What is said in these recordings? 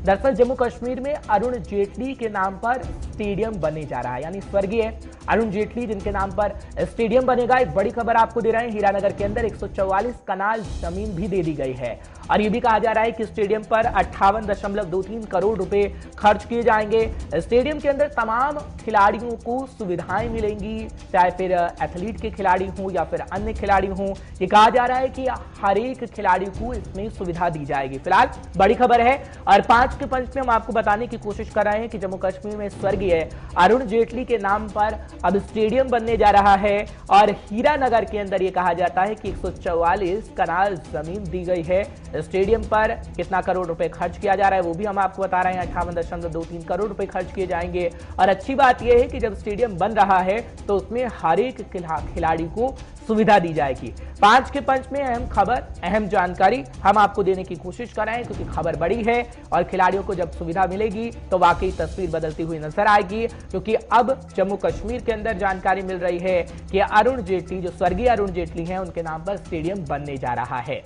दरअसल जम्मू कश्मीर में अरुण जेटली के नाम पर स्टेडियम बनने जा रहा है, यानी स्वर्गीय अरुण जेटली जिनके नाम पर स्टेडियम बनेगा। एक बड़ी खबर आपको दे रहे हैं, हीरानगर के अंदर 144 कनाल जमीन भी दे दी गई है और ये भी कहा जा रहा है कि स्टेडियम पर 58.23 करोड़ रुपए खर्च किए जाएंगे। स्टेडियम के अंदर तमाम खिलाड़ियों को सुविधाएं मिलेंगी, चाहे फिर एथलीट के खिलाड़ी हों या फिर अन्य खिलाड़ी हों। ये कहा जा रहा है कि हर एक खिलाड़ी को इसमें सुविधा दी जाएगी। फिलहाल बड़ी खबर है और 5 के पंच में हम आपको बताने की कोशिश कर रहे हैं कि जम्मू कश्मीर में स्वर्गीय अरुण जेटली के नाम पर अब स्टेडियम बनने जा रहा है और हीरानगर के अंदर ये कहा जाता है कि 144 कनाल जमीन दी गई है। स्टेडियम पर कितना करोड़ रुपए खर्च किया जा रहा है वो भी हम आपको बता रहे हैं, 58.23 करोड़ रुपए खर्च किए जाएंगे। और अच्छी बात यह है कि जब स्टेडियम बन रहा है तो उसमें हर एक खिलाड़ी को सुविधा दी जाएगी। 5 के पंच में अहम खबर, अहम जानकारी हम आपको देने की कोशिश कर रहे हैं क्योंकि खबर बड़ी है और खिलाड़ियों को जब सुविधा मिलेगी तो वाकई तस्वीर बदलती हुई नजर आएगी, क्योंकि अब जम्मू कश्मीर के अंदर जानकारी मिल रही है कि अरुण जेटली, जो स्वर्गीय अरुण जेटली हैं, उनके नाम पर स्टेडियम बनने जा रहा है।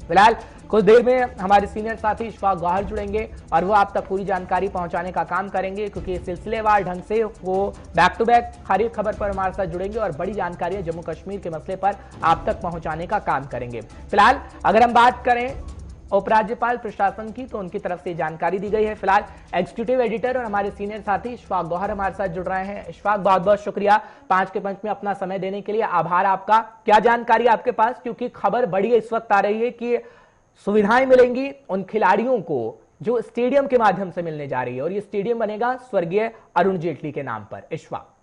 फिलहाल कुछ देर में हमारे सीनियर साथी इशफाक गौहर जुड़ेंगे और वो आप तक पूरी जानकारी पहुंचाने का काम करेंगे, क्योंकि सिलसिलेवार ढंग से वो बैक टू बैक हर एक खबर पर हमारे साथ जुड़ेंगे और बड़ी जानकारी जम्मू कश्मीर के मसले पर आप तक पहुंचाने का काम करेंगे। फिलहाल अगर हम बात करें उपराज्यपाल प्रशासन की तो उनकी तरफ से जानकारी दी गई है। फिलहाल एग्जीक्यूटिव एडिटर और हमारे सीनियर साथी इशफाक गौहर हमारे साथ जुड़ रहे हैं। इशफाक, बहुत बहुत शुक्रिया 5 के पंच में अपना समय देने के लिए, आभार आपका। क्या जानकारी आपके पास, क्योंकि खबर बड़ी इस वक्त आ रही है कि सुविधाएं मिलेंगी उन खिलाड़ियों को जो स्टेडियम के माध्यम से मिलने जा रही है और ये स्टेडियम बनेगा स्वर्गीय अरुण जेटली के नाम पर। इशफाक।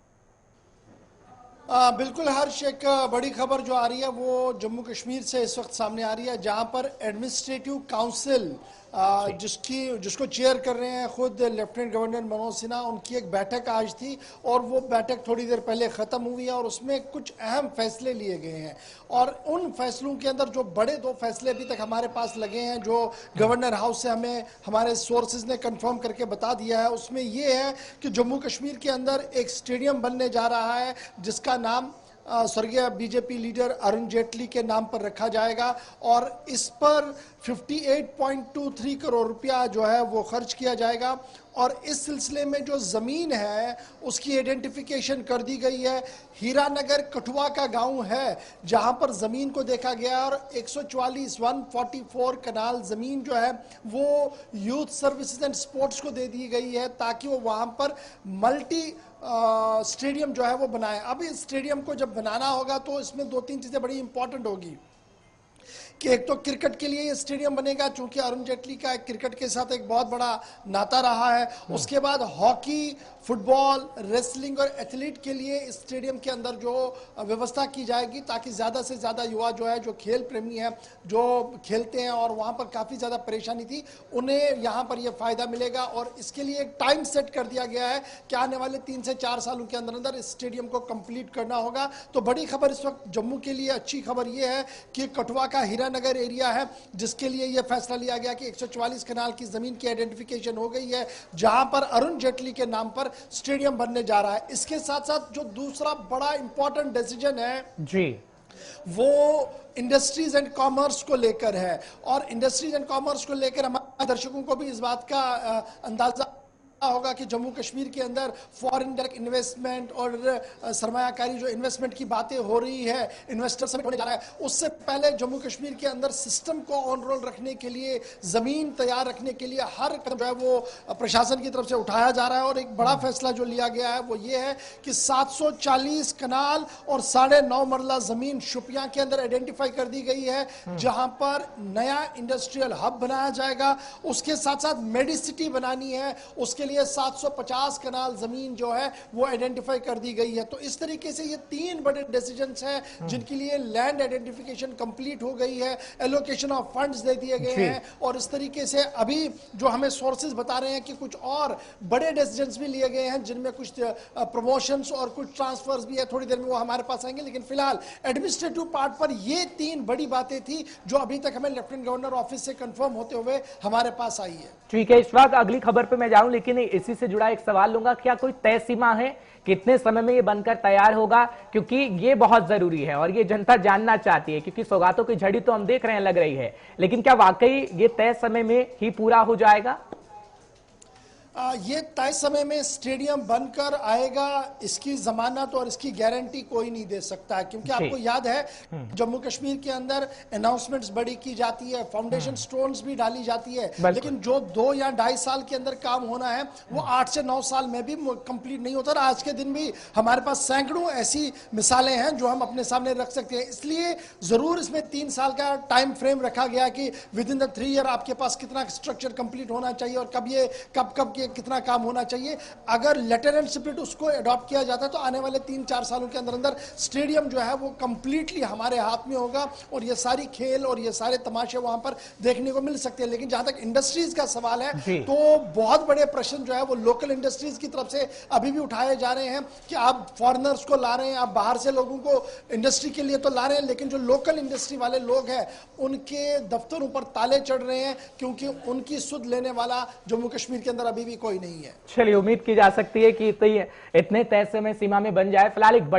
बिल्कुल हर्ष, एक बड़ी खबर जो आ रही है वो जम्मू कश्मीर से इस वक्त सामने आ रही है, जहां पर एडमिनिस्ट्रेटिव काउंसिल जिसको चेयर कर रहे हैं खुद लेफ्टिनेंट गवर्नर मनोज सिन्हा, उनकी एक बैठक आज थी और वो बैठक थोड़ी देर पहले ख़त्म हुई है और उसमें कुछ अहम फैसले लिए गए हैं। और उन फैसलों के अंदर जो बड़े 2 फैसले अभी तक हमारे पास लगे हैं, जो गवर्नर हाउस से हमें हमारे सोर्सेज ने कंफर्म करके बता दिया है, उसमें ये है कि जम्मू कश्मीर के अंदर एक स्टेडियम बनने जा रहा है जिसका नाम स्वर्गीय बीजेपी लीडर अरुण जेटली के नाम पर रखा जाएगा और इस पर 58.23 करोड़ रुपया जो है वो खर्च किया जाएगा। और इस सिलसिले में जो ज़मीन है उसकी आइडेंटिफिकेशन कर दी गई है। हीरानगर कठुआ का गांव है जहां पर ज़मीन को देखा गया और 144 कनाल ज़मीन जो है वो यूथ सर्विसेज एंड स्पोर्ट्स को दे दी गई है ताकि वो वहां पर मल्टी स्टेडियम जो है वो बनाए। अब इस स्टेडियम को जब बनाना होगा तो इसमें 2-3 चीज़ें बड़ी इंपॉर्टेंट होगी कि एक तो क्रिकेट के लिए ये स्टेडियम बनेगा, चूंकि अरुण जेटली का क्रिकेट के साथ एक बहुत बड़ा नाता रहा है। उसके बाद हॉकी, फुटबॉल, रेसलिंग और एथलीट के लिए इस स्टेडियम के अंदर जो व्यवस्था की जाएगी ताकि ज़्यादा से ज़्यादा युवा जो है, जो खेल प्रेमी हैं, जो खेलते हैं और वहाँ पर काफ़ी ज़्यादा परेशानी थी, उन्हें यहाँ पर यह फ़ायदा मिलेगा। और इसके लिए एक टाइम सेट कर दिया गया है कि आने वाले 3 से 4 सालों के अंदर अंदर इस स्टेडियम को कंप्लीट करना होगा। तो बड़ी खबर इस वक्त जम्मू के लिए, अच्छी खबर यह है कि कठुआ का हीरानगर एरिया है जिसके लिए यह फैसला लिया गया कि 144 कनाल की जमीन की आइडेंटिफिकेशन हो गई है जहां पर अरुण जेटली के नाम पर स्टेडियम बनने जा रहा है। इसके साथ साथ जो दूसरा बड़ा इंपॉर्टेंट डिसीजन है जी, वो इंडस्ट्रीज एंड कॉमर्स को लेकर है। और इंडस्ट्रीज एंड कॉमर्स को लेकर हमारे दर्शकों को भी इस बात का अंदाजा होगा कि जम्मू कश्मीर के अंदर फॉरेन डायरेक्ट इन्वेस्टमेंट और सरमायाकारी जो इन्वेस्टमेंट की बातें हो रही है, इन्वेस्टर समिट होने जा रहा है, उससे पहले जम्मू कश्मीर के अंदर सिस्टम को ऑन रोल रखने के लिए, जमीन तैयार रखने के लिए हर कदम जो है वो प्रशासन की तरफ से उठाया जा रहा है। और एक बड़ा फैसला जो लिया गया है वो ये है कि 740 कनाल और 9.5 मरला जमीन शुपियां के अंदर आइडेंटिफाई कर दी गई है जहां पर नया इंडस्ट्रियल हब बनाया जाएगा। उसके साथ साथ मेडिसिटी बनानी है, उसके लिए 750 कनाल जमीन जो है वो आइडेंटिफाई कर दी गई है। तो इस तरीके से ये 3 बड़े डिसीजंस हैं जिनके लिए लैंड आइडेंटिफिकेशन कंप्लीट हो गई है, एलोकेशन ऑफ फंड्स दे दिए गए हैं। और इस तरीके से अभी जो हमें सोर्सेज बता रहे हैं कि कुछ और बड़े डिसीजंस भी लिए गए हैं जिनमें कुछ प्रमोशंस और कुछ ट्रांसफर्स भी है, थोड़ी देर में वो हमारे पास आएंगे। लेकिन फिलहाल एडमिनिस्ट्रेटिव पार्ट पर ये 3 बड़ी बातें थी जो अभी तक हमें लेफ्टिनेंट गवर्नर ऑफिस से कंफर्म होते हुए हमारे पास आई है। ठीक है, इस वक्त अगली खबर पे मैं जाऊं, लेकिन इसी से जुड़ा एक सवाल लूंगा, क्या कोई तय सीमा है कितने समय में ये बनकर तैयार होगा, क्योंकि ये बहुत जरूरी है और ये जनता जानना चाहती है, क्योंकि सौगातों की झड़ी तो हम देख रहे हैं लग रही है, लेकिन क्या वाकई ये तय समय में ही पूरा हो जाएगा? ये तय समय में स्टेडियम बनकर आएगा, इसकी जमानत और इसकी गारंटी कोई नहीं दे सकता है, क्योंकि आपको याद है जम्मू कश्मीर के अंदर अनाउंसमेंट्स बड़ी की जाती है, फाउंडेशन स्टोन्स भी डाली जाती है, लेकिन जो 2 या 2.5 साल के अंदर काम होना है वो 8 से 9 साल में भी कंप्लीट नहीं होता। आज के दिन भी हमारे पास सैकड़ों ऐसी मिसालें हैं जो हम अपने सामने रख सकते हैं। इसलिए जरूर इसमें 3 साल का टाइम फ्रेम रखा गया कि विद इन द 3 ईयर आपके पास कितना स्ट्रक्चर कंप्लीट होना चाहिए और कब कितना काम होना चाहिए। अगर लेटर एंड स्पिरिट उसको अडॉप्ट किया जाता है तो आने वाले 3-4 सालों के अंदर अंदर स्टेडियम जो है वो कंप्लीटली हमारे हाथ में होगा और ये सारी खेल और ये सारे तमाशे वहां पर देखने को मिल सकते हैं। लेकिन जहां तक इंडस्ट्रीज का सवाल है तो बहुत बड़े प्रश्न जो है वो लोकल इंडस्ट्रीज की तरफ से अभी भी उठाए जा रहे हैं कि आप फॉरेनर्स को ला रहे हैं, आप बाहर से लोगों को इंडस्ट्री के लिए तो ला रहे हैं, लेकिन जो लोकल इंडस्ट्री वाले लोग हैं उनके दफ्तरों पर ताले चढ़ रहे हैं क्योंकि उनकी सुध लेने वाला जम्मू कश्मीर के अंदर अभी भी कोई नहीं है। चलिए, उम्मीद की जा सकती है कि इतने तय समय सीमा में बन जाए। फिलहाल एक